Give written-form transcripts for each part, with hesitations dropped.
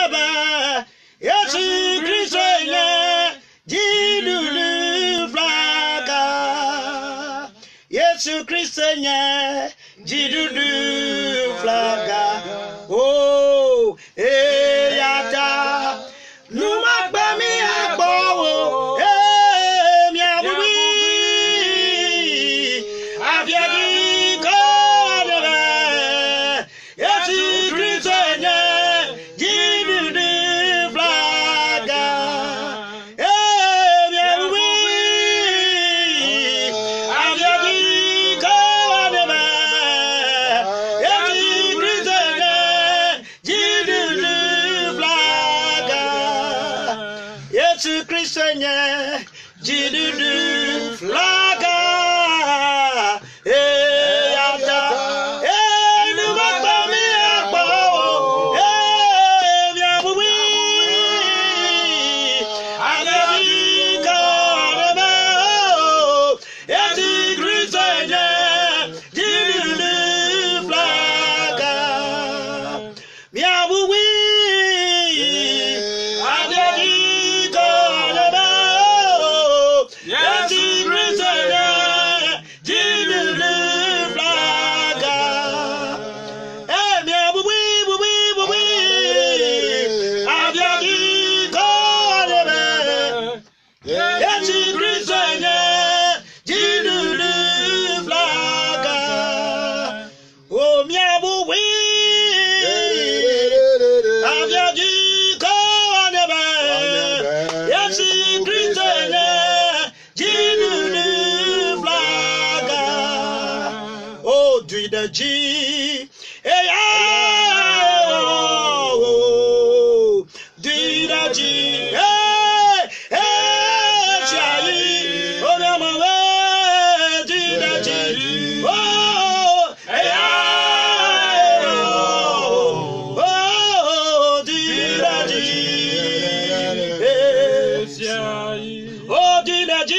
neba Yesu Kristo nye jidulu flaga Yesu Kristo nye jidulu flaga oh yata numa gba mi agbo mi abubi abiagi ko Yesu Kristo nye jidulu flaga mi abubi abiagi ko Yesu Kristo nye jidulu flaga Yesu Kristo nye jidulu flaga yata numa gba mi agbo mi abubi abiagi ko Yesu Kristo nye jidulu flaga mi abubi abiagi ko Yesu Kristo nye jidulu flaga mi abubi bubi abiagi ko Yesu Kristo nye jidulu flaga oh mi abubi abiagi ko Yesu Kristo nye jidulu flaga oh do the G do the G oh my way do the G oh do the G oh do the G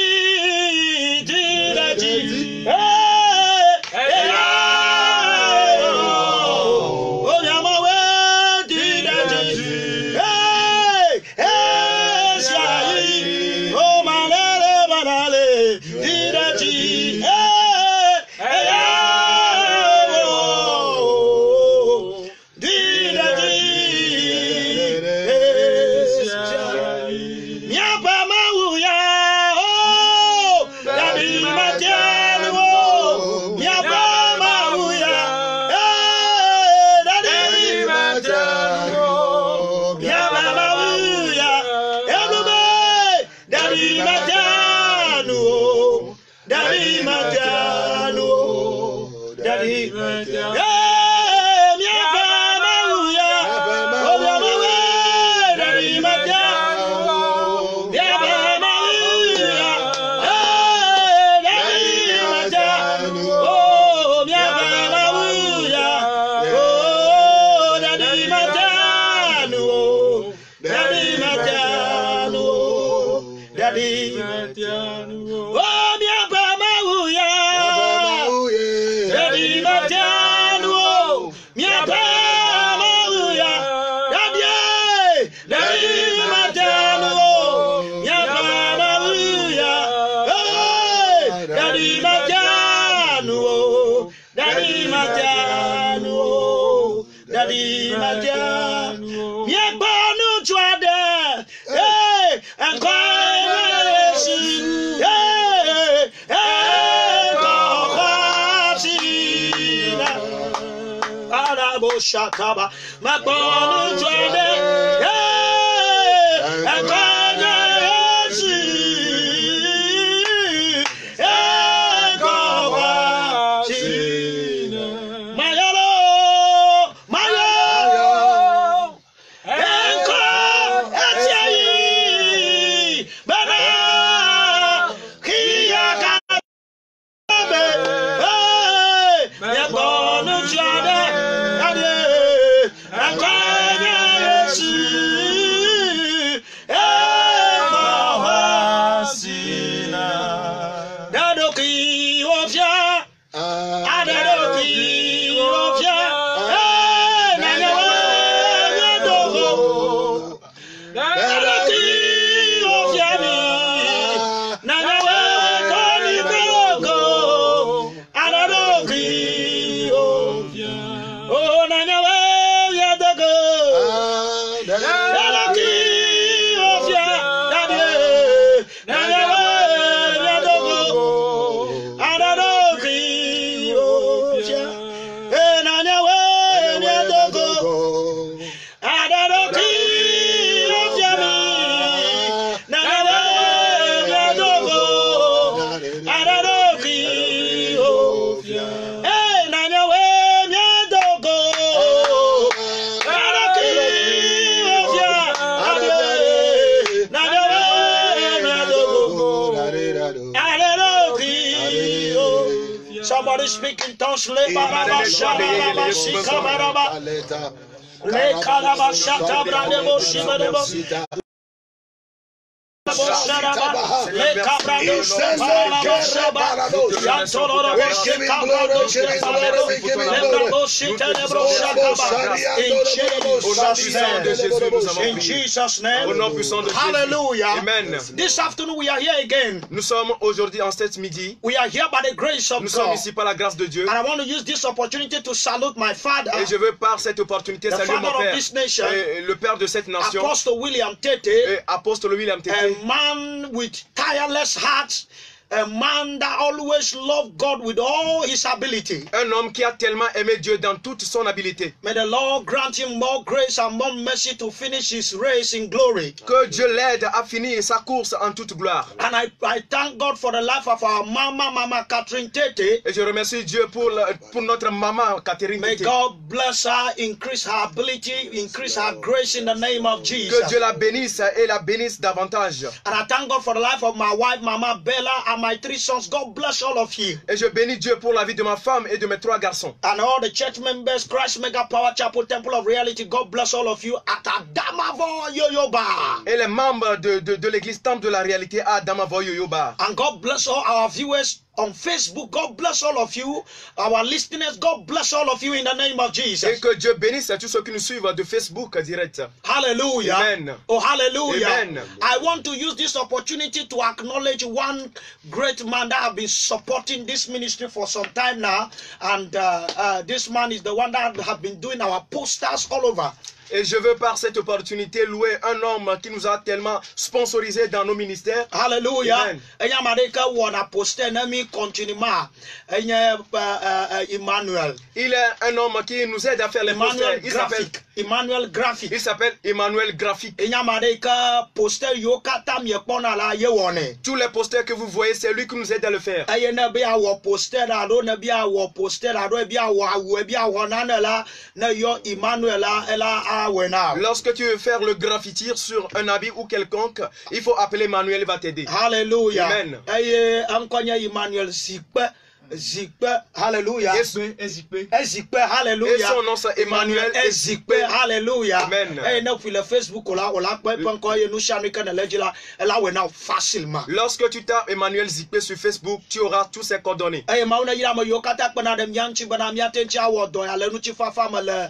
Shataba, my born to I'm Somebody speak in tongues. Le in Jesus' name. Hallelujah. Amen. This afternoon we are here again. Nous sommes aujourd'hui en cet midi. We are here by the grace of Nous sommes God. ici par la grâce de Dieu. And I want to use this opportunity to salute my father, Et je veux par cette opportunité the saluer mon father of père, this nation, le père de cette nation, Apostle William Tete, et apôtre William Tete. a man with tireless heart, a man that always loved God with all his ability. Un homme qui a tellement aimé Dieu dans toute son habileté. May the Lord grant him more grace and more mercy to finish his race in glory. Que Dieu l'aide à finir sa course en toute gloire. And I thank God for the life of our Mama Catherine Tete. Et je remercie Dieu pour notre maman Catherine May Tete. God bless her, increase her ability, increase her grace in the name of Que Jesus. Dieu la bénisse et la bénisse davantage. And I thank God for the life of my wife, Mama Bella, and my 3 sons. God bless all of you. Et je bénis Dieu pour la vie de ma femme et de mes 3 garçons. And all the church members, Christ Mega Power Chapel, Temple of Reality, God bless all of you at Adamavo Yoyoba. Et les membres de l'église Temple de la Réalité à Adamavo Yoyoba. And God bless all our viewers on Facebook. God bless all of you. Our listeners, God bless all of you in the name of Jesus. Et que Dieu bénisse tous ceux qui nous suivent de Facebook direct. Hallelujah. Amen. Oh, hallelujah. Amen. I want to use this opportunity to acknowledge one great man that have been supporting this ministry for some time now. And this man is the one that have been doing our posters all over. Et je veux par cette opportunité louer un homme qui nous a tellement sponsorisé dans nos ministères. Hallelujah. Emmanuel. Il est un homme qui nous aide à faire les posters. Emmanuel Graphic. Il s'appelle Emmanuel Graphic. Tous les posters que vous voyez, c'est lui qui nous aide à le faire. Lorsque tu veux faire le graffitir sur un habit ou quelconque, il faut appeler Emmanuel, il va t'aider. Hallelujah. Amen. Emmanuel Zikpe, hallelujah. Ezikpe, hallelujah. Et son nom c'est Emmanuel Ezikpe, hallelujah. Amen. Et nous sur le Facebook là, on l'a encore nous chamé quand elle est là, elle a maintenant facilement. Lorsque tu tapes Emmanuel Zikpe sur Facebook, tu auras tous ses coordonnées. Et mauna yira mo yokata pena dem yanchi bana miate cha wodo ya le nu chi fa fa ma le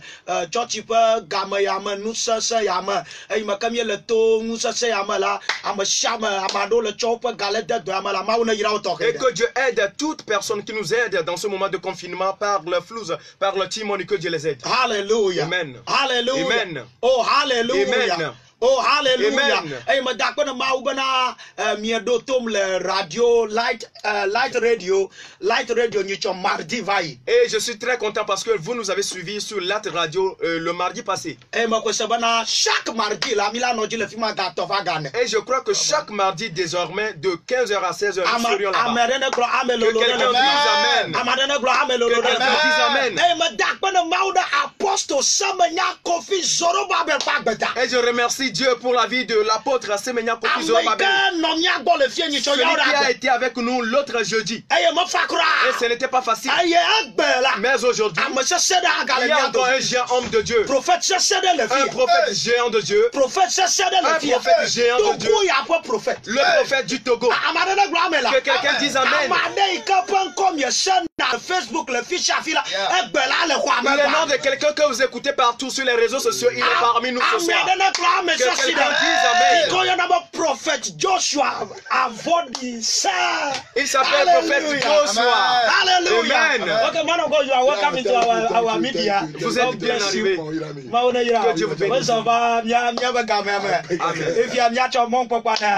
church pe gama ya ma nu se ya ma e ma kamye le to nu se ya ma la ama shama amado le chope gale de do ma la mauna yira o to. Et que Dieu aide toute personne qui nous aide dans ce moment de confinement par le flou, par le timon, que Dieu les aide. Hallelujah. Amen. Hallelujah. Amen. Oh, hallelujah. Amen. Oh, hallelujah. Amen. Hey, ma dakwana maubana miedotom le radio light radio nicho mardi vai. Et je suis très content parce que vous nous avez suivis sur Light Radio le mardi passé. Hey, ma ko sabana chaque mardi la Milano le fima gato vagane. Et je crois que chaque mardi désormais de 15h à 16h nous serions là-bas. Que quelqu'un dise amen. Que quelqu'un dise amen. Hey, ma dakwana mauda apostle Semenya Kofi Zorobabel Pagbeta. Et je remercie Dieu pour la vie de l'apôtre Semenya Kofi Zorobabel. Celui qui a été avec nous l'autre jeudi. Et ce n'était pas facile. Mais aujourd'hui, il y a encore un géant homme de Dieu. Un prophète géant de Dieu. Un prophète géant de Dieu. Le prophète du Togo. Que quelqu'un dise amen. Facebook, le fichier là, le nom de quelqu'un que vous écoutez partout sur les réseaux sociaux, il est parmi nous ce soir. Que quelqu'un dise Amen. Prophète Joshua, il s'appelle prophète Joshua. Alléluia. Amen. Okay, man of God, you are welcome into our media. Vous êtes bien arrivés. Que Dieu vous bénisse.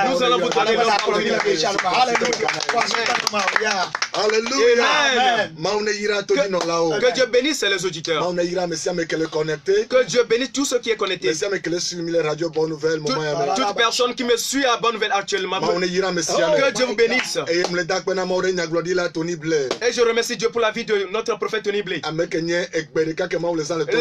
Nous allons vous donner l'opportunité. Alléluia. Amen. Que Dieu bénisse les auditeurs. Que Dieu bénisse tous ceux qui est connecté. Toute personne qui me suit à Bonne Nouvelle actuellement. Que Dieu vous bénisse. Et je remercie Dieu pour la vie de notre prophète Tony Blay.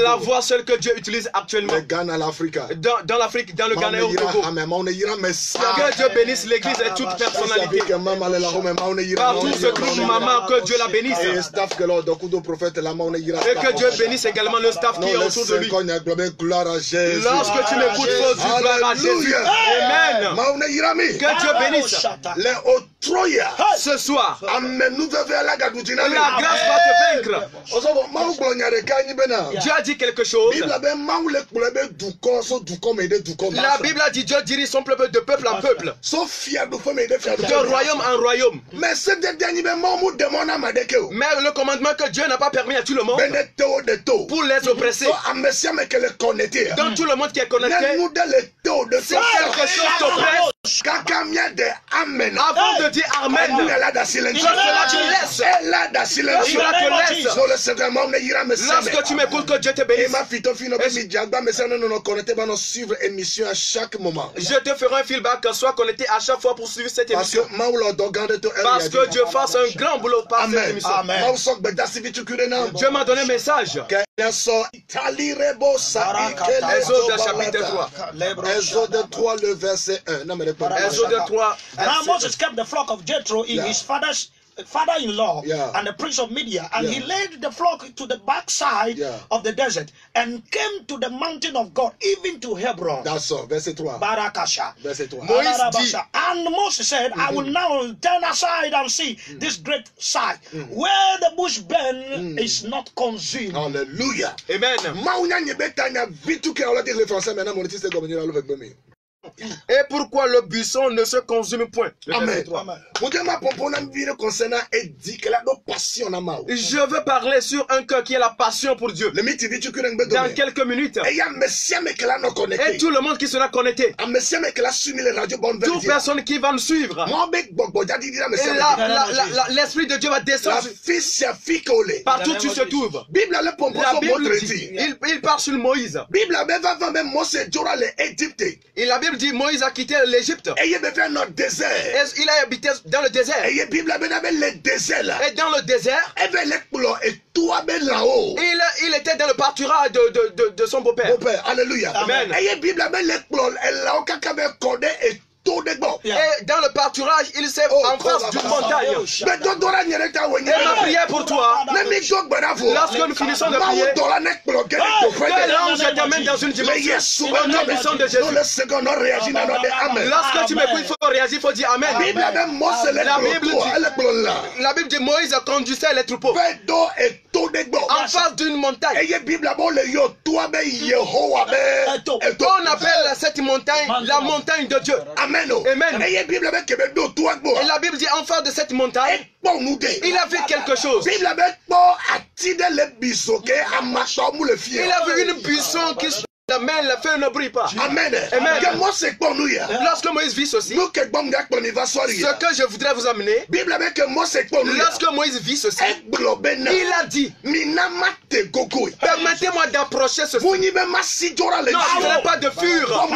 La voix seule que Dieu utilise actuellement. Dans l'Afrique, dans le Ghana et au Togo. Que Dieu bénisse l'église et toute personnalité. Partout ce groupe maman, que Dieu la bénisse. Et que Dieu bénisse également le staff qui est autour de lui. Lorsque tu m'écoutes, faut dire gloire à Jésus. Amen. Que Dieu bénisse. Ce soir, la grâce va te vaincre. Dieu a dit quelque chose. La Bible a dit Dieu dirige son peuple de peuple en peuple, de royaume en royaume. Mais le commandement que Dieu n'a pas permis à tout le monde pour les oppresser. Donc tout le monde qui est connecté, si quelque chose t'oppresse, avant de dire Amen, lorsque tu m'écoutes, que Dieu te bénisse. Je te ferai un feedback, sois connecté à chaque fois pour suivre cette émission. Parce que Dieu fasse un grand boulot par cette émission. Dieu m'a donné un message. Exode chapitre 3. Exode 3, le verset 1. Exode 3. Now Moses kept the flock of Jethro in his father-in-law and the prince of Midian, and he led the flock to the backside of the desert and came to the mountain of God, even to Hebron. That's all. Verset 3. Barakasha. Verset 3. And Moses said, I will now turn aside and see this great sight, where the bush burn is not consumed. Hallelujah. Amen. Et pourquoi le buisson ne se consume point? Amen. Je veux parler sur un cœur qui est la passion pour Dieu. Dans quelques minutes. Et tout le monde qui sera connecté. Toute personne qui va nous suivre. Et l'Esprit de Dieu va descendre. Partout où tu te trouves. La Bible dit, il parle sur Moïse. Et la Bible dit Moïse a quitté l'Égypte. Et il a habité dans le désert. Et dans le désert, il était dans le pâturage de son beau-père. Alléluia. Amen. Et dans le pâturage, il s'est en face d'une montagne. Et ma prière pour toi, lorsque nous finissons de prier, que l'ange t'amène dans une dimension. Au nom puissant de Jésus. Lorsque tu m'écoutes, il faut réagir, il faut dire Amen. La Bible dit Moïse conduisait les troupeaux en face d'une montagne. On appelle cette montagne la montagne de Dieu. Amen. Amen. Et la Bible dit en face de cette montagne, il a vu quelque chose. Il a vu une buisson qui mais le feu ne brille pas. Amen. Amen. Lorsque Moïse vit ceci, ce que je voudrais vous amener, lorsque Moïse vit ceci, il a dit, permettez-moi d'approcher ce feu. Non, je n'ai pas de fur.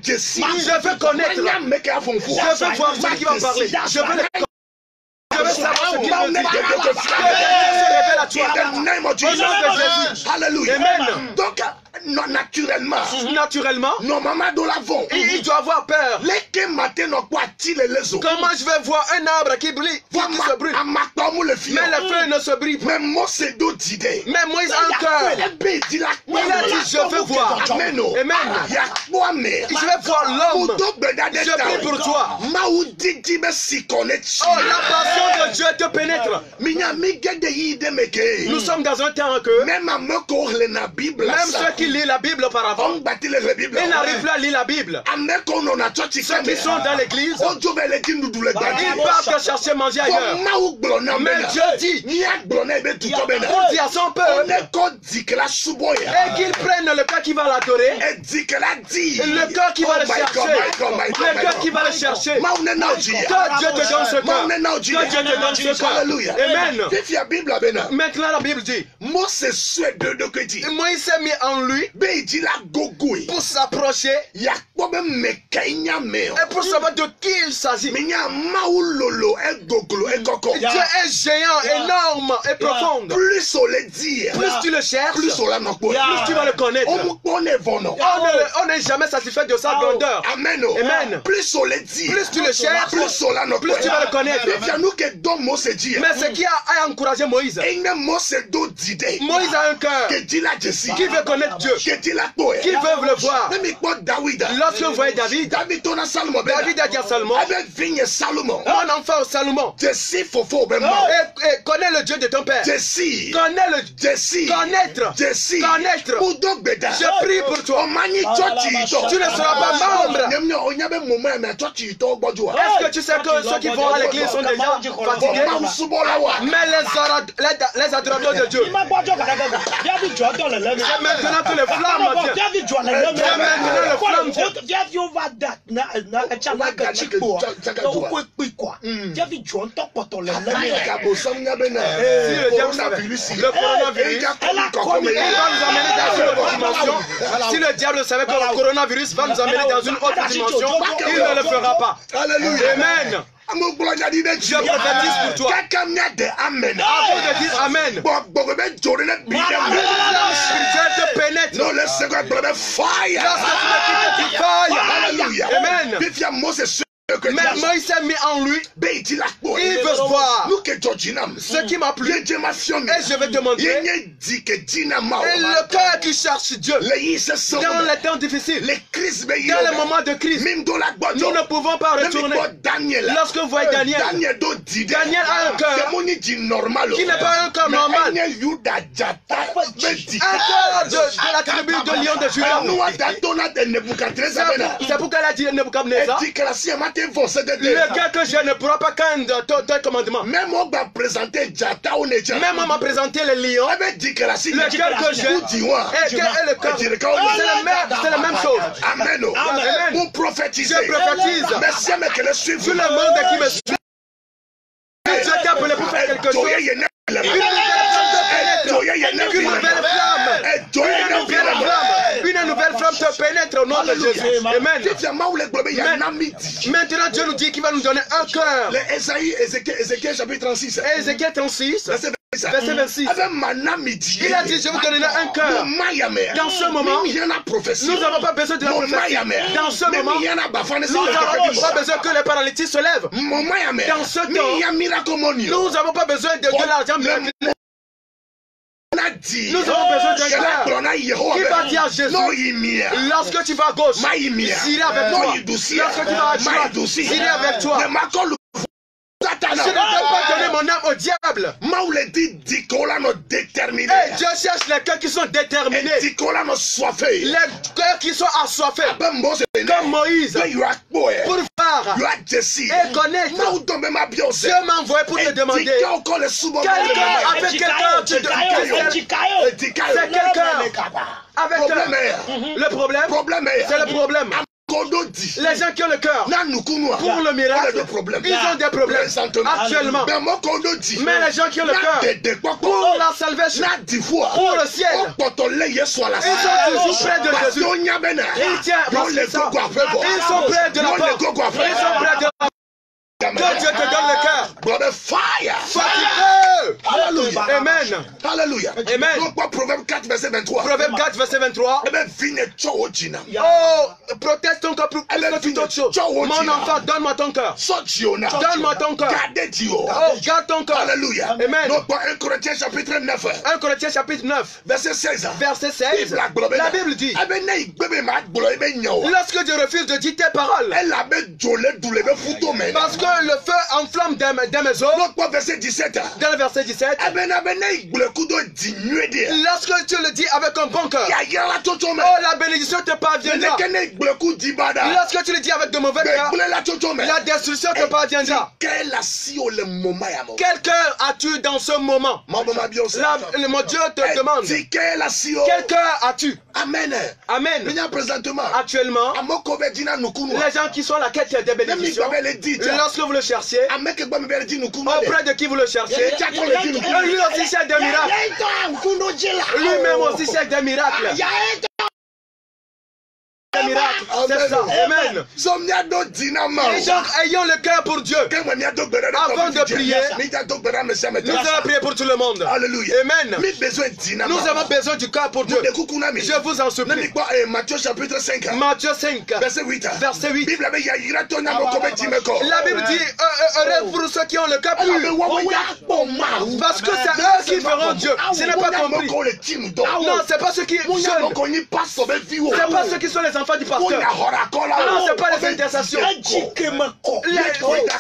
Je veux connaître. Je veux voir celui qui va parler. Je veux le connaître. Je veux savoir ce qu'il me dit. Que se révèle à toi. Alléluia. Amen. Donc, naturellement, il doit avoir peur. Comment je vais voir un arbre qui brille, qui se brûle, mais le feu ne se brille pas. Mais Moïse a un cœur. Il a dit je veux voir. Amen. Je vais voir l'homme. Je prie pour toi. Oh, la passion de Dieu te te pénètre. Nous sommes dans un temps que même ceux qui lisent la Bible auparavant, ils n'arrivent plus à lire la Bible. Ceux qui sont dans l'église, ils partent chercher manger ailleurs. Mais Dieu dit, il dit à son peuple, et qu'ils prennent le cœur qui va l'adorer, le cœur qui va le chercher, le cœur qui va le chercher. Que Dieu te donne ce cœur. Que Dieu te donne ce cœur. Amen. Maintenant la Bible dit, Moïse s'est mis en lui pour s'approcher et pour savoir de qui il s'agit. Dieu est géant, énorme et profond. Plus tu le cherches, plus tu vas le connaître. On n'est jamais satisfait de sa grandeur. Amen. Plus tu le cherches, plus tu vas le connaître. Mais ce qui a encouragé Moïse, Moïse a un cœur qui veut connaître Dieu, qui veut le voir. Lorsque vous voyez David a dit à Salomon, mon enfant Salomon, connais le Dieu de ton père. Connaître. Je prie pour toi. Tu ne seras pas membre. Est-ce que tu sais que ceux qui vont à l'église sont déjà fatigués? Mais les adorateurs de Dieu, c'est maintenant que les flammes viennent. C'est maintenant les flammes le coronavirus, si le diable savait que le coronavirus va nous amener dans une autre dimension, il ne le fera pas. Amen. Je prophétise pour toi. Avant de dire Amen, la spiritualité te pénètre. Lorsque tu me quittes, tu failles. Amen. Mais Moïse s'est mis en lui. Il veut voir ce qui m'a plu. Et je vais te montrer. Et le cœur qui cherche Dieu dans les temps difficiles, dans les moments de crise, nous ne pouvons pas retourner. Lorsque vous voyez Daniel a un cœur qui n'est pas un cœur normal, un cœur de la tribu de Lion de Juda. C'est pourquoi elle a dit Nebuchadnezzar, le cœur que je ne pourra pas craindre ton commandement. Même on m'a présenté les lions. Le cœur que j'ai et le cœur, c'est la même chose. Amen. Pour prophétiser, je prophétise tout le monde qui me suit. Dieu t'a appelé pour faire quelque chose. Une nouvelle flamme te pénètre au nom de Jésus. Amen. Maintenant Dieu nous dit qu'il va nous donner un cœur. Ézéchiel chapitre 36. Ézéchiel 36. Verset 26. Il a dit, je vous donnerai un cœur. Dans ce moment, nous n'avons pas besoin de la prophétie. Dans ce moment, nous n'avons pas besoin que les paralytiques se lèvent. Dans ce temps, nous n'avons pas besoin de l'argent. Nous avons besoin d'un cœur qui va dire à Jésus, lorsque tu vas à gauche, j'irai avec toi. Lorsque tu vas à droite, j'irai avec toi. Je ne peux pas donner mon âme au diable. Et Dieu cherche les cœurs qui sont déterminés. Les cœurs qui sont assoiffés. Comme Moïse. Pour voir et connaître. Dieu m'a envoyé pour te demander. Avec quel cœur tu dois. C'est quel cœur. Avec le problème. C'est le problème. Les gens qui ont le cœur pour le miracle, ils ont des problèmes actuellement. Mais les gens qui ont le cœur pour la salvation, pour le ciel, ils sont toujours près de Jésus. Ils sont près de la porte. Ils sont près de la porte. Que Dieu te donne le cœur. Alléluia. Amen. Alléluia. Amen. Proverbe 4, verset 23. Proverbe 4, verset 23. Oh, proteste ton cœur plus que toute autre chose. Mon enfant, donne-moi ton cœur. Donne-moi ton cœur. Oh, garde ton cœur. Alléluia. Amen. 1 Corinthiens chapitre 9. 1 Corinthiens chapitre 9. Verset 16. Verset 16. La Bible dit, lorsque Dieu refuse de dire tes paroles, parce que le feu enflamme des maisons, verset 17. dans le verset 17, lorsque tu le dis avec un bon cœur, oh, la bénédiction te parviendra. Lorsque tu le dis avec de mauvais cœur, la destruction te parviendra. Quel cœur as-tu dans ce moment? Mon Dieu te demande. Quel cœur as-tu? Amen. Amen. Actuellement, les gens qui sont à la quête des bénédictions, lorsque vous le cherchez, auprès de qui vous le cherchez, lui aussi cherche des miracles. Lui-même aussi cherche des miracles. Miracle, c'est ça. Amen. Et donc, ayons le cœur pour Dieu. Avant de prier, nous allons prier pour tout le monde. Alléluia. Amen. Nous avons besoin du cœur pour Dieu. Je vous en supplie. Matthieu chapitre 5. Matthieu 5. Verset 8. Verset 8. La Bible dit heureux pour ceux qui ont le cœur pur. Parce que c'est eux qui verront Dieu. Ce n'est pas compris. Non, c'est pas ceux qui jeûnent. C'est pas ceux qui sont les enfants du pasteur. Non, c'est pas les intercessions.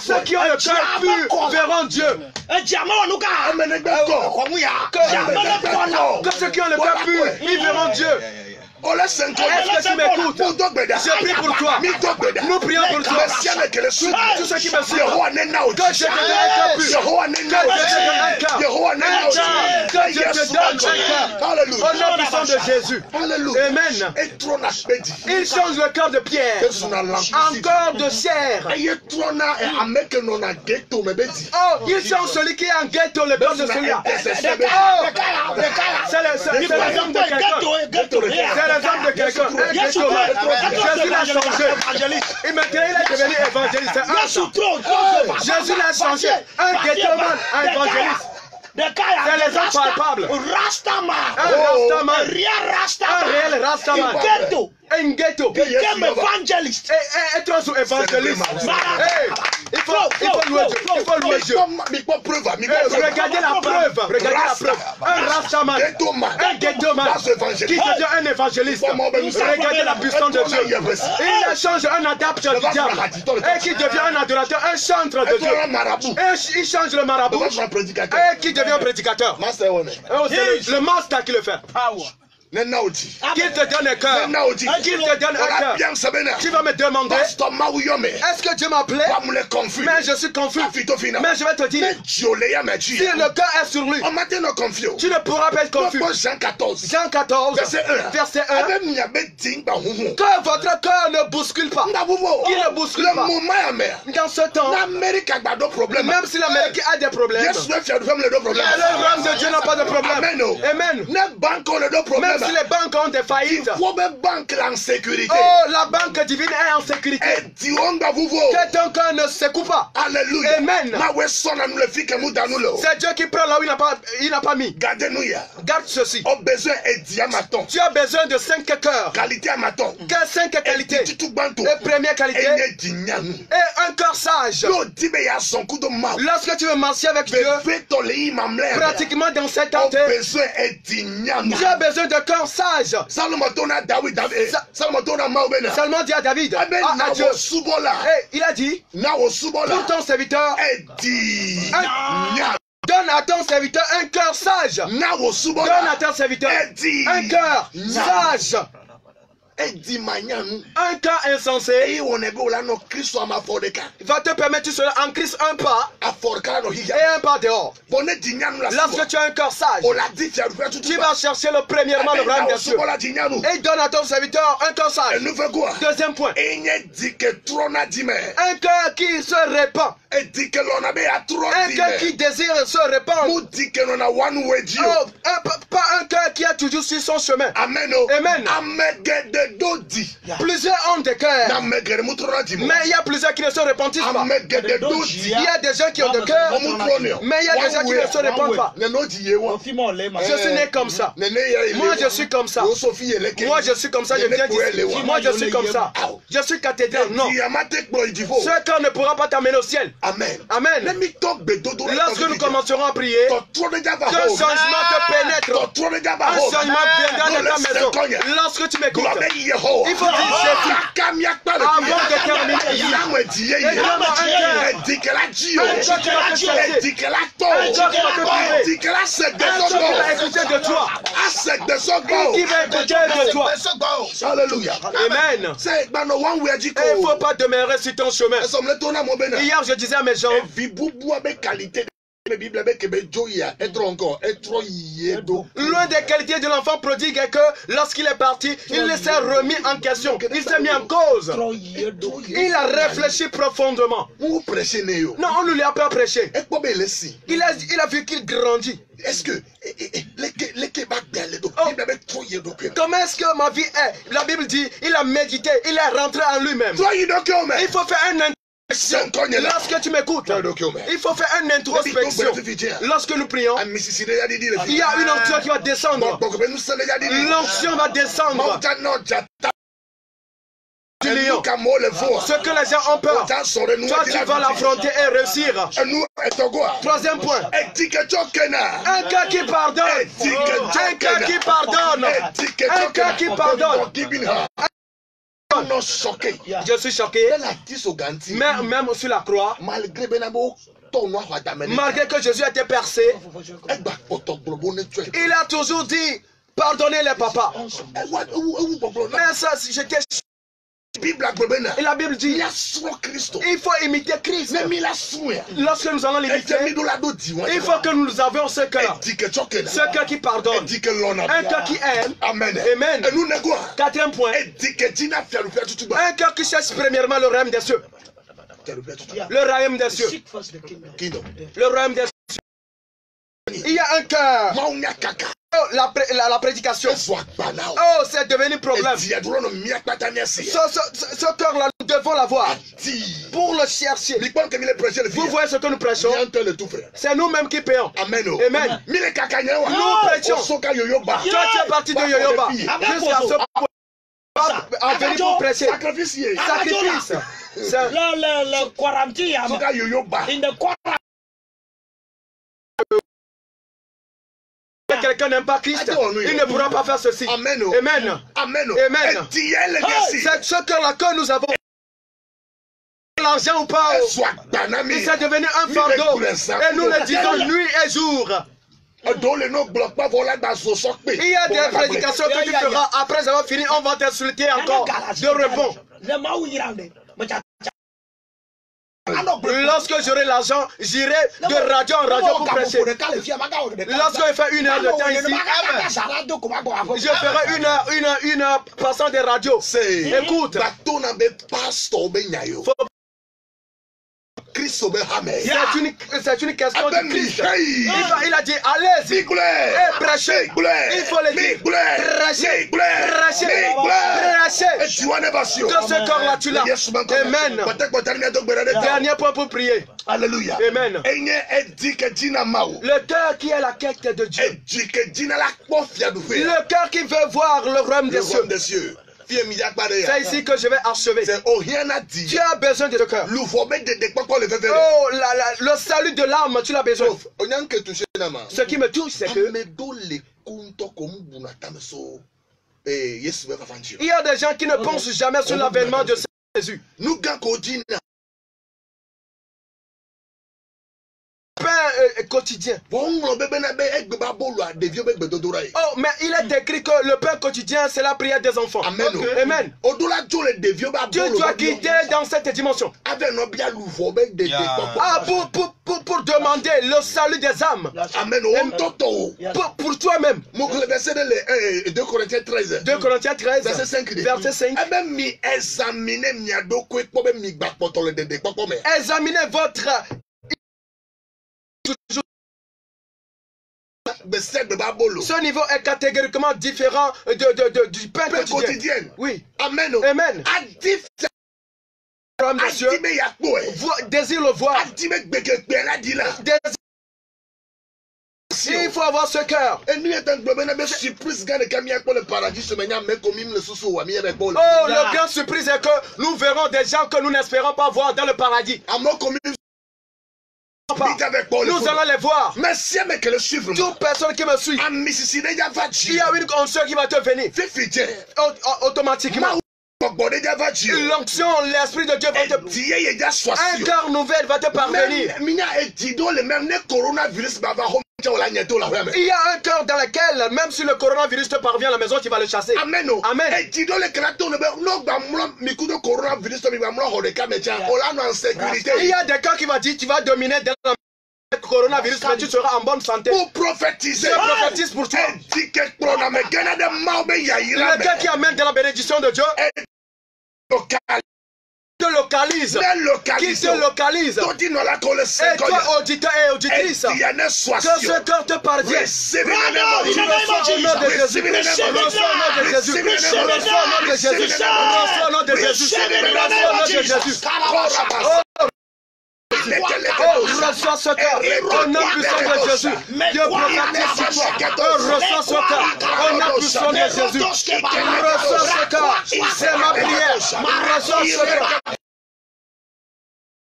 Ceux qui ont le cœur pur verront Dieu. Que ceux qui ont le cœur pur, ils verront Dieu. Est-ce que tu m'écoutes? Je prie pour toi. Nous prions pour toi. Tous ceux qui me suivent. Que Dieu te donne un cœur pur. Que Dieu te donne un cœur. Au nom puissant de Jésus. Amen. Il change le cœur de pierre. Encore de chair. Oh, il change celui qui est en ghetto, le cœur de celui-là. C'est l'exemple de quelqu'un. L'exemple de quelqu'un, un ghettoman. Jésus l'a changé. Et maintenant il est devenu évangéliste. Jésus l'a changé. Un ghettoman, un évangéliste. C'est les gens palpables. Un rastaman. Un réel rastaman. Un ghetto. Évangéliste. Et être sous évangéliste. Il faut louer Dieu. Il faut louer Dieu. Regardez la preuve. Regardez la preuve. Un rastaman. Un ghettoman. Qui devient un évangéliste. Regardez la puissance de Dieu. Il change un adapteur du diable. Et qui devient un adorateur, un chantre de Dieu. Et il change le marabout. Et qui devient un prédicateur. C'est le master qui le fait. Qu'il te donne un cœur. Qu'il te donne un cœur. Tu vas me demander, est-ce que Dieu m'a appelé? Mais je suis confus. Mais je vais te dire, si le cœur est sur lui, tu ne pourras pas être confus. Jean 14, verset 1. Que votre cœur ne bouscule pas. Qu'il ne bouscule pas. Dans ce temps, même si l'Amérique a des problèmes, le royaume de Dieu n'a pas de problème. Amen. Même si les banques ont des faillites, oh, la banque divine est en sécurité. Que ton cœur ne se coupe pas. Alléluia. Amen. C'est Dieu qui prend là où il n'a pas mis. Garde ceci. Tu as besoin de 5 cœurs. Quelles 5 qualités? La première qualité est un cœur sage. Lorsque tu veux marcher avec Dieu, pratiquement dans cette année, tu as besoin de cœur sage. Salomon dit à David, à Dieu, il a dit, pour ton serviteur, donne à ton serviteur un cœur sage. Donne à ton serviteur un cœur sage. Un cas insensé va te permettre cela en Christ un pas et un pas dehors. Lorsque tu as un cœur sage, tu vas chercher premièrement le royaume de Dieu et donne à ton serviteur un cœur sage. Deuxième point, un cœur qui se répand Un cœur qui désire se répandre. Oh, pas un cœur qui a toujours sur son chemin. Amen. Amen. Plusieurs ont des cœurs. Mais il y a plusieurs qui ne se repentissent pas. Il y a des gens qui ont des cœurs. Mais il y a des gens qui ne se répandent pas. Je suis né comme ça. Moi je suis comme ça. Moi je suis comme ça. Je viens d'ici. Moi je suis comme ça. Je suis cathédrale. Non. Ce cœur ne pourra pas t'amener au ciel. Amen. Amen. Lorsque nous commencerons à prier, qu'un changement te pénètre. Un changement viendra dans ta maison. Lorsque tu m'écoutes, il faut dire Jésus. Avant de terminer, et donne-moi un cœur qui va te chercher. Un cœur qui va te priver. Un cœur qui va écouter de toi. Qui va écouter de toi. Alléluia. Amen. Il ne faut pas demeurer sur ton chemin. Hier, je disais à mes gens, l'une des qualités de l'enfant prodigue est que lorsqu'il est parti, il s'est remis en question. Il s'est mis en cause. Il a réfléchi profondément. Non, on ne lui a pas prêché. Il a vu qu'il grandit. Est-ce que comment est-ce que ma vie est? La Bible dit, il a médité, il est rentré en lui-même. Il faut faire un lorsque tu m'écoutes, il faut faire une introspection. Lorsque nous prions, il y a une onction qui va descendre. L'onction va descendre. Ce que les gens ont peur, toi tu vas l'affronter et réussir. Troisième point, un cœur qui pardonne. Un cœur qui pardonne. Un cœur qui pardonne. Je suis choqué. Même sur la croix, malgré que Jésus a été percé, il a toujours dit pardonnez les papas. Mais ça, j'étais. Et la Bible dit il faut imiter Christ. Lorsque nous allons l'imiter, il faut que nous avions ce cœur. Ce cœur qui pardonne. Un cœur qui aime. Amen. Quatrième point. Un cœur qui cherche premièrement le royaume des cieux. Le royaume des cieux. Le royaume des cieux. Il y a un cœur. La prédication. Oh, c'est devenu problème. Ce cœur-là, nous devons l'avoir. Pour le chercher. Vous voyez ce que nous prêchons? C'est nous-mêmes qui payons. Amen. Amen. Nous prêchons. Toi, tu es parti de Yoyoba. Jusqu'à ce point. En venir pour prêcher. Sacrifice. Le quarantième. Quelqu'un n'aime pas Christ, il ne pourra pas faire ceci. Amen. Amen. Amen. Amen. C'est ce cœur-là que nous avons. L'argent ou pas, il s'est devenu un fardeau. Et nous le disons nuit et jour. Il y a des prédications que tu feras après avoir fini, on va t'insulter encore de rebond. Lorsque j'aurai l'argent, j'irai de radio en radio pour prêcher. Lorsque je fais une heure de temps ici, je ferai une heure passant des radios. Écoute, c'est une question de Christ. Il a dit allez-y et prêchez. Il faut le dire. Prêchez. Que ce corps-là tu l'as. Amen. Dernier point pour prier. Alléluia. Amen. Le cœur qui est la quête de Dieu. Le cœur qui veut voir le royaume des cieux. C'est ici que je vais achever. Tu as besoin de ce cœur. Oh, le salut de l'âme, tu l'as besoin. Ce qui me touche, c'est que il y a des gens qui ne pensent jamais sur l'avènement de Jésus. pain quotidien. Oh, mais il est écrit que le pain quotidien, c'est la prière des enfants. Amen. Okay. Amen. Tu dois quitter dans cette dimension. Pour demander le salut des âmes. Amen. Pour toi-même. 2 Corinthiens 13. 2 Corinthiens 13. Verset 5. Verset 5. Examinez votre... Ce niveau est catégoriquement différent du pain quotidien. Oui. Amen. Amen. Désire le voir. Il faut avoir ce cœur. Oh, le grand surprise est que nous verrons des gens que nous n'espérons pas voir dans le paradis. Nous allons les voir. Toute personne qui me suit, il y a une conscience qui va te venir automatiquement. L'onction, l'esprit de Dieu va te... Un cœur nouvel va te parvenir. Il y a un cœur dans lequel, même si le coronavirus te parvient à la maison, tu vas le chasser. Amen. Amen. Il y a des cœurs qui vont dire tu vas dominer dans le coronavirus, mais tu seras en bonne santé. Pour prophétiser. Je prophétise pour toi. Le cœur qui amène de la bénédiction de Dieu te localise. Qui te localise. Et toi, auditeur et auditrice, que ce cœur te parvienne. Reçois au nom de Jésus. Reçois au nom de Jésus. Reçois au nom de Jésus. Reçois au nom de Jésus. Reçois au nom de Jésus. Reçois ce cœur au nom puissant de Jésus. Dieu prophétise sur toi. Reçois ce cœur au nom puissant de Jésus. Reçois ce cœur. C'est ma prière. Reçois ce cœur.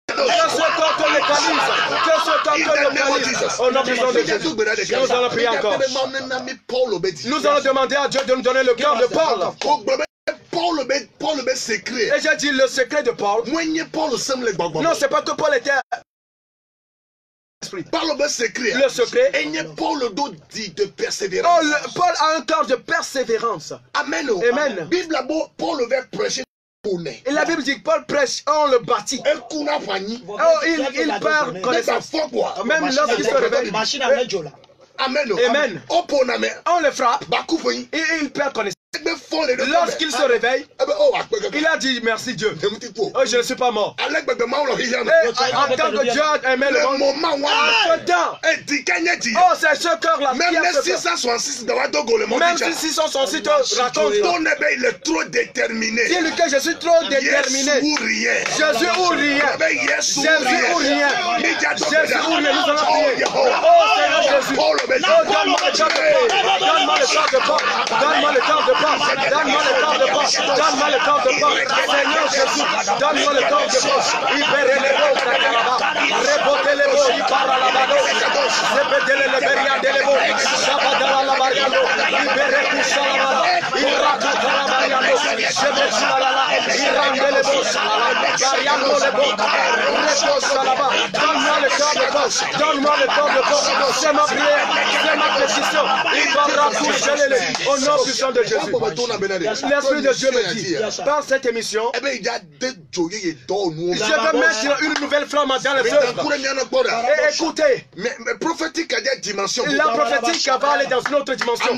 Que ce cœur te localise. Que ce cœur te localise. Au nom puissant de Jésus. Nous allons prier encore. Nous allons demander à Dieu de nous donner le cœur de Paul. Et j'ai dit le secret de Paul. Non, c'est pas que Paul était... Le secret. De persévérance. Oh, Paul a un cœur de persévérance. Amen. Amen. Paul veut prêcher. Et la Bible dit que Paul prêche, on le bâtit. Oh, il perd connaissance. Même lorsqu'il se réveille. Amen. Amen. On le frappe. Et il perd connaissance. Lorsqu'il se réveille, il a dit merci Dieu. Oh, je ne suis pas mort. Et en tant que Dieu a aimé le monde, oh, c'est ce cœur-là. Même si 666 te raconte, il est trop déterminé. Dis-lui que je suis trop déterminé. Jésus ou rien. Jésus ou rien. Jésus ou rien. Nous allons prier. Oh Seigneur Jésus. Donne-moi le cœur de Paul. Donne-moi le cœur de Paul. Donne-moi le cœur de Paul. Donne-moi le corps de Paul. Donne-moi le corps de Paul. Seigneur Jésus, donne-moi le corps de Paul. Libérez les mots, rebotez les mots, il part à la bado. Répétez les bériades les mots. Shabadala la bariano. Libérez tout ça la bada. Il raconte la bariano. Je me suis à la la. Il rende les mots. Bariano les mots. Réponse à la bas. Donne-moi le corps de Paul. Donne-moi le corps de Paul. C'est ma prière. C'est ma pétition. Il va raconter les au nom puissant de Jésus. L'Esprit de Dieu me dit, par cette émission, je vais mettre une nouvelle flamme dans les œuvres. Et écoutez, la prophétique a des dimensions. La prophétique va aller dans une autre dimension.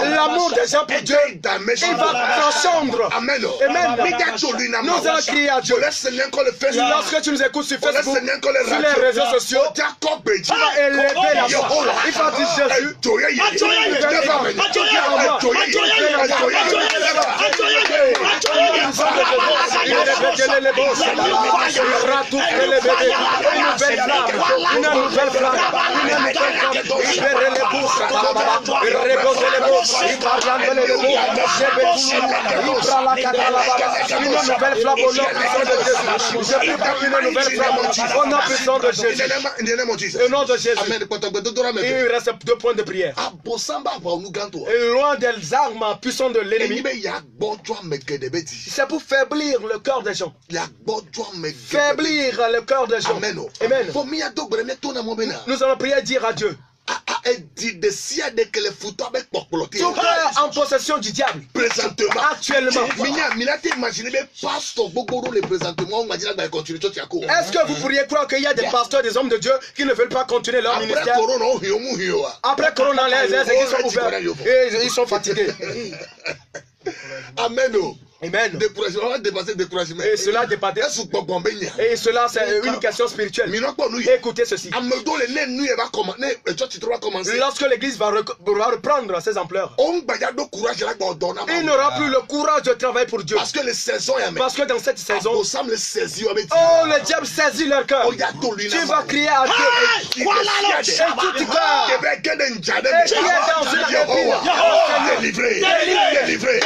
L'amour des gens pour Dieu, il va transcendre. Amen. Nous allons crier à Dieu. Lorsque tu nous écoutes sur Facebook, sur les réseaux sociaux, tu vas élever la voix. Il va dire Jésus, au nom de Jésus. Au nom de Jésus. Il reste 2 points de prière. Et loin des armes puissantes de l'ennemi, c'est pour faiblir le cœur des gens. gens. Faiblir le cœur des gens. Amen. Amen. Nous allons prier et dire à Dieu. Tout cœur en possession du diable. Présentement. Actuellement. Est-ce que vous pourriez croire qu'il y a des pasteurs, des hommes de Dieu qui ne veulent pas continuer leur ministère? Après Corona, les églises sont ouvertes et ils sont fatigués. Amen. Amen. Découragement. Et cela dépasse. Et cela, c'est une question spirituelle. Écoutez ceci. Lorsque l'église va reprendre ses ampleurs, il n'aura plus le courage de travailler pour Dieu. Parce que dans cette saison, oh, le diable saisit leur cœur. Tu vas crier à Dieu. Et tout du cœur. Et qui est dans une épine. Délivré.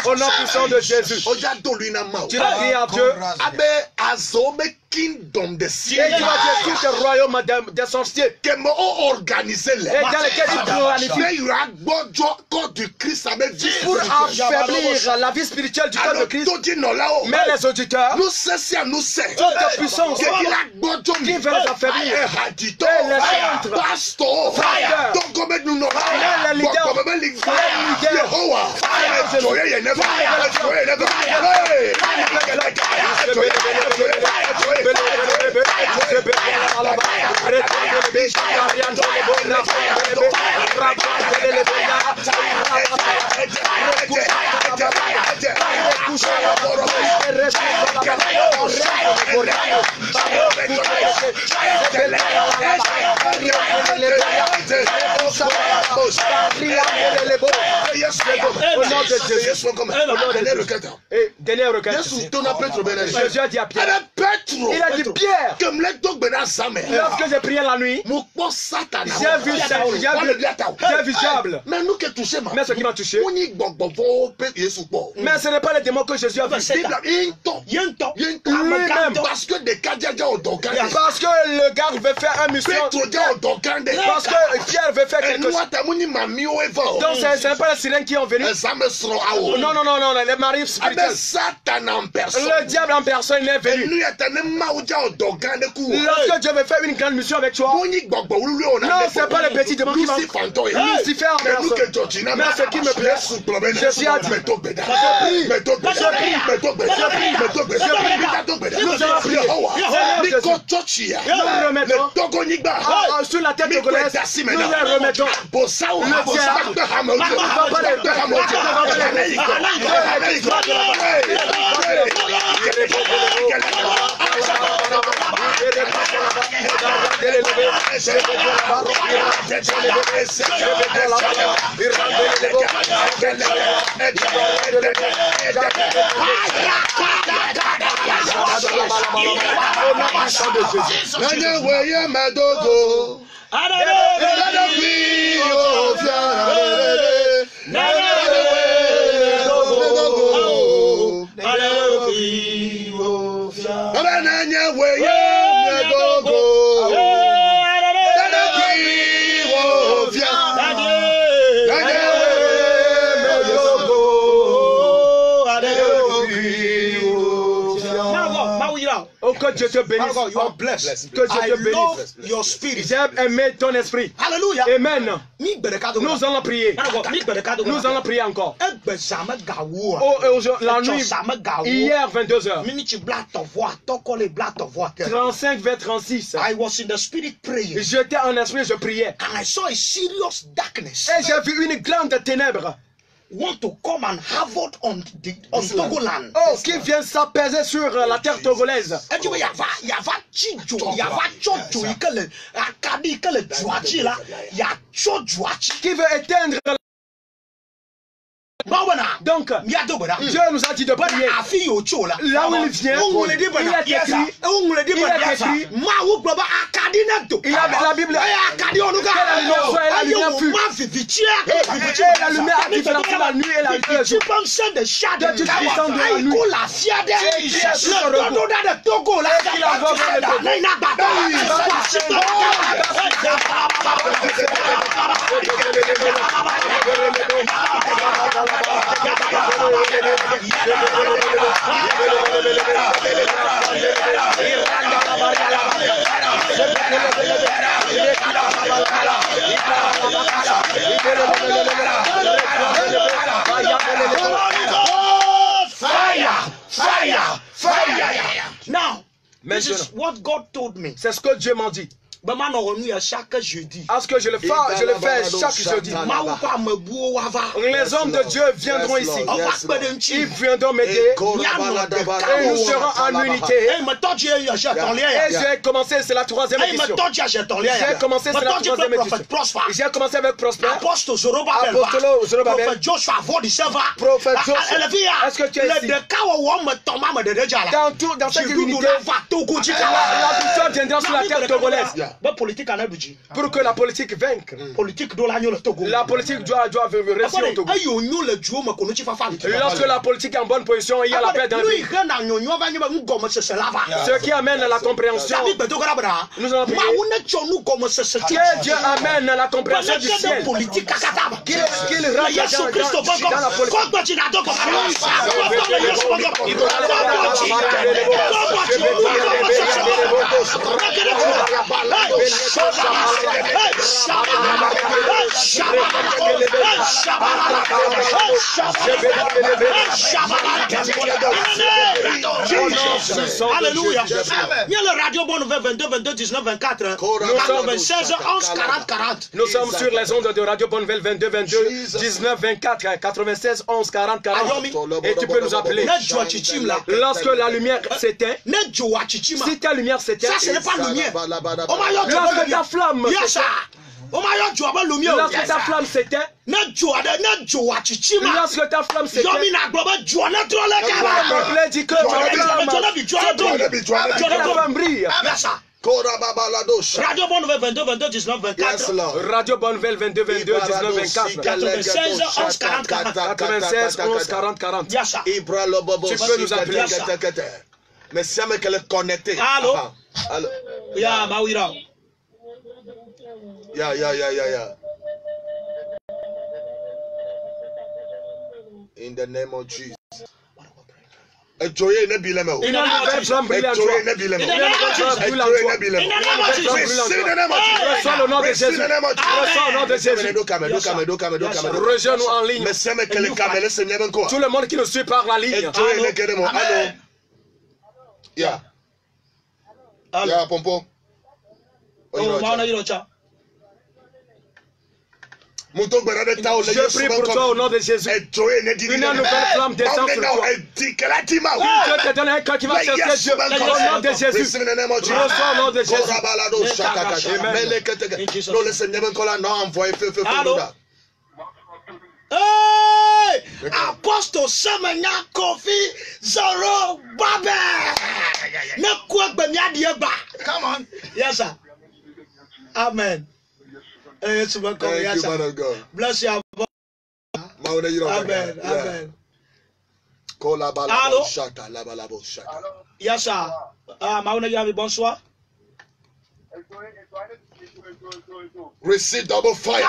Au nom puissant de Jésus, tu vas crier à Dieu. Kingdom de et tu vas dire tout le royaume des sorciers et dans lequel tu planifies pour affaiblir la vie spirituelle du corps de Christ. Mais les auditeurs, toute puissance qui veut les affaiblir, et les centres, les dernière requête. Jésus a dit à Pierre, il a dit Pierre, lorsque j'ai prié la nuit, j'ai vu diable. Mais ce qui m'a touché, mais ce n'est pas les démons que Jésus a vu. Parce que le gars veut faire un mission. Parce que Pierre veut faire quelque chose. Donc ce n'est pas les sirènes qui ont venu. Non, les maris spirituels. Le diable en personne est venu. Lorsque Dieu veut faire une grande mission avec toi, non, ce n'est pas les petits démons qui manquent. Lucifer en personne. Mais ce qui me plaît, Jésus a dit, nous allons prier. Nous remettons sur la tête de Goliath. Nous les remettons. Le que Dieu te bénisse. Que Dieu te bénisse. J'aime aimer ton esprit. Alléluia. Amen. Nous allons prier. Nous allons prier encore. La nuit, hier 22h. 35 vers 36. J'étais en esprit, je priais. Et j'ai vu une grande ténèbre. Oh, qui vient s'apaiser sur la terre togolaise. Qui veut éteindre Donc, Dieu nous a dit de prier. Là où il vient, il est écrit. Il y a la Bible. Que la lumière soit et la lumière fut. Et la lumière a différencié la nuit et la jour. De toute puissance de la nuit. Il envoie vers Now, this is what God told me. C'est ce que Dieu m'a dit. Chaque jeudi. Est-ce que je le fais chaque jeudi? Les hommes de Dieu viendront ici. Ils viendront m'aider. Et nous serons en unité. Et j'ai commencé, c'est la 3e édition. J'ai commencé, c'est la 3e édition. J'ai commencé avec Prosper. Apostolo Zorobabel. Prophète Joshua. Est-ce que tu es ici? Dans cette unité, la victoire viendra sur la terre togolaise. Pour que la politique vainque. La politique doit réussir au Togo. Lorsque la politique est en bonne position, il y a la paix dans le pays. Ce qui amène à la compréhension. Nous allons prier. Que Dieu amène à la compréhension du ciel. Qu'il règne dans la politique. Alléluia. Il y a le radio Bonne 22 22 19 24 96 11 40 40. Nous sommes sur les ondes de Radio Bonneville 22 22 19 24 96 11 40 40. Et tu peux nous appeler. Lorsque la lumière s'éteint, si ta lumière s'éteint, ça ce n'est pas lumière. Lorsque ta flamme Lorsque ta flamme s'éteint, lorsque ta flamme s'éteint, la dit que la flamme brille. Radio Bonneville 22 22 19 24. Radio Bonneville 22 22 19 24. 96 11 40 40. 96 11 40 40. Tu peux nous appeler. Mais si jamais qu'elle est connectée. Allô? Allô? Yeah, Mawira. Yeah. In the name of Jesus. Enjoyez ne bileme o. Il y a une flamme brillante. Enjoyez ne bileme o. Enjoyez ne bileme o. Receive the name of Jesus. Reçois le nom de Jésus. Reçois le nom de Jésus. Rejoins-nous en ligne. Mais c'est que le camel se lève encore. Tout le monde qui nous suit par la ligne. Enjoyez ne kedemo. Allô. Yeah. Yeah, Pompo. Je prie pour toi au nom de Jésus. Une nouvelle flamme descend sur toi. Dieu te donne un cœur qui va chercher Dieu. Au nom de Jésus. Reçois au nom de Jésus. Non, le Seigneur n'a envoyé feu. Hey! Apostle Semenya Kofi Zorobabel. Ne quoi be mia dieba. Come on. Yes sir. Amen. Yes, welcome. Yes sir. Bless you. Amen. Amen. Allô? Yes sir. Mauna Yavi, bonsoir. Receive double fire.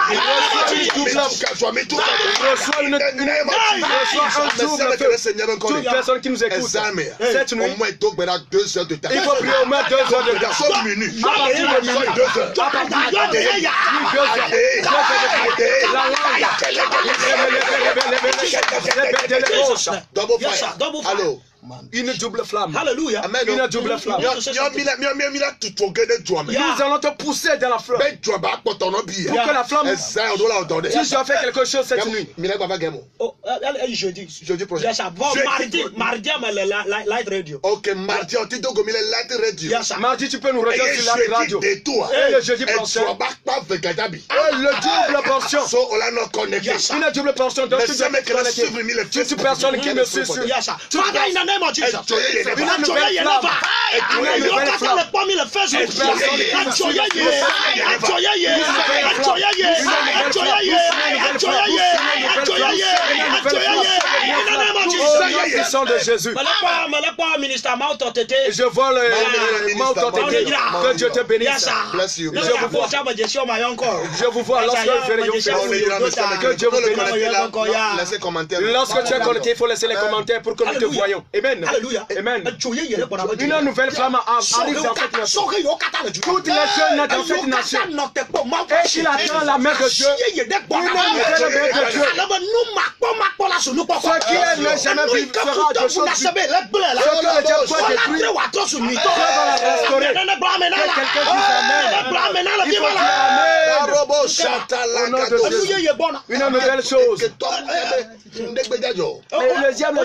Toute personne qui nous écoute, cette nuit, au moins 2 heures de temps. Il faut prier au moins 2 heures de temps. Chaque minute. À partir de minuit. 2 heures. À partir de 2 heures. Double fire. Allô. Une double flamme. Alléluia. Amen. Une double flamme. Nous allons te pousser dans la flamme. Pour que la flamme. Si je fais quelque chose cette nuit. Jeudi prochain. Mardi, Light Radio. Ok, mardi, mardi, tu peux nous rejoindre sur Light Radio. Et le jeudi prochain. Le double portion. Une double portion. Donc, tu dois me connecter. Toute personne qui me suit sur. Father, in the name of Jesus. Une nouvelle de Jésus. Je vois le que Dieu te bénisse. Je vous vois lorsque que Dieu vous bénisse. Lorsque tu es connecté, il faut laisser les commentaires pour que nous te voyons. Amen. Amen. Une nouvelle flamme arrive dans cette nation. Toutes les jeunes dans cette nation. Et il attend la main de Dieu. Une nouvelle main de Dieu. Ce qui est ne jamais vivre sera de choses. Ce que le diable peut détruire, Dieu va la restaurer. Que quelqu'un dise Amen. Il faut dire Amen. Au nom de Jésus. Une nouvelle chose. Le diable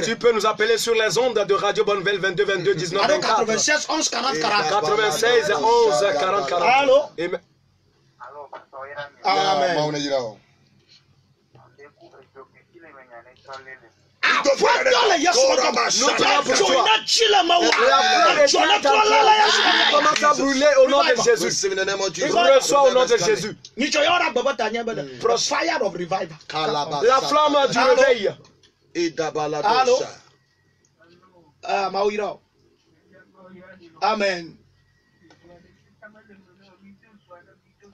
Tu peux nous appeler sur les ondes de Radio Bonne Nouvelle 22 22 19 24. 96 11 40 40. 96 11 40 40. Allô? Amen. Commence à brûler au nom de Jésus. Reçois au nom de Jésus. La flamme du réveil. Allô? Amen.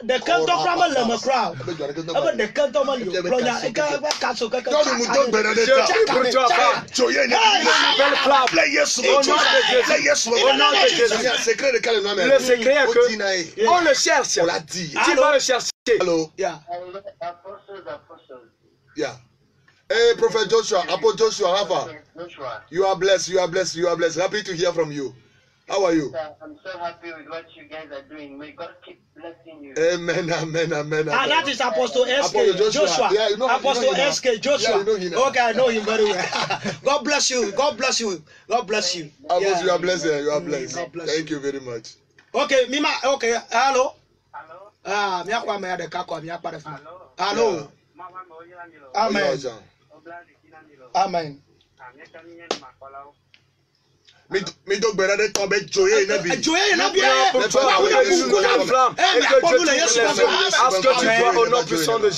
The canton from a lama crowd. About the canton of your castle. Le secret est que on le cherche. Tu vas le chercher. Hello. Yeah. Yeah. Hey, Prophet Joshua, Apostle Joshua, how far? You are blessed, you are blessed, you are blessed. Happy to hear from you. How are you? I'm so happy with what you guys are doing. May God keep blessing you. Amen, amen, amen. Ah, that is Apostle SK Joshua. Yeah, you know, Apostle SK Joshua. Yeah, you know him now. Okay, I know him very well. God bless you. God bless you. God bless you. Apostle, you are blessed. You are blessed. God bless Thank you very much. Okay, Mima. Okay, hello. Hello. Ah, mi akwa me ya de kako mi akwa de fa. Hello. Yeah. Amen. Amen. Mi do gbera de tobe joye na bi. Joye na bi.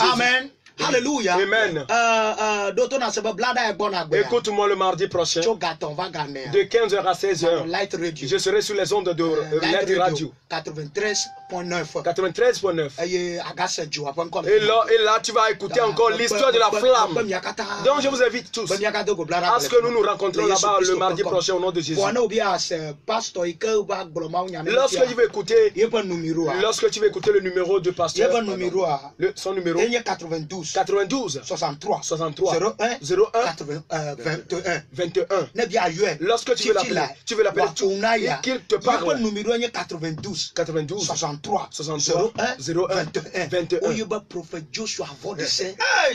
Amen. Alléluia. Amen. Écoute-moi le mardi prochain. De 15h à 16h. Je serai sur les ondes de Light Radio. 93.9. 93.9. Et là, tu vas écouter encore l'histoire de la flamme. Donc, je vous invite tous à ce que nous nous rencontrons là-bas le mardi prochain au nom de Jésus. Lorsque tu veux écouter le numéro de pasteur, son numéro 92 63 01 21. Lorsque tu veux l'appeler qu'il te parle. 92 63 01 21.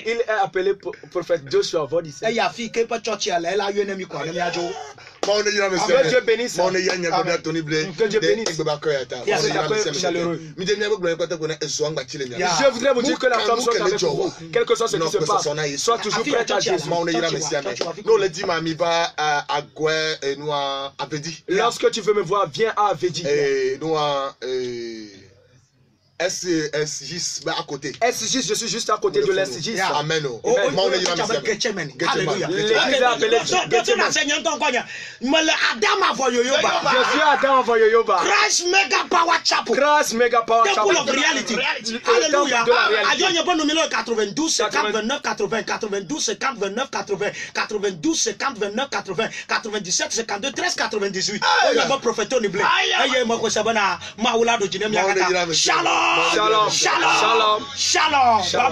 Il est appelé prophète Joshua Vodissé. Que Dieu bénisse. Que Dieu bénisse. Je voudrais vous dire que la flamme soit avec vous. Quel que soit ce qui se passe, sois toujours prêt à Jésus. Lorsque tu veux me voir, viens à Avedi. S6 à côté. S6, je suis juste à côté de l'S6. Amen. Alléluia. L'église est appelée Gethsemane. Je suis Adam Avoyoyoba. Christ Mega Power Chapel. Christ Mega Power Chapel. Temple of Reality. Alléluia. Aïe, bon numéro 92 50 29 80 92 50 29 80 92 50 29 80 97 52 13 98. Aïe, bon prophète on blé. Aïe, moi quoi ça bana maoula do jinem yakata. Shalom. Shalom. Shalom. Shalom. Shalom.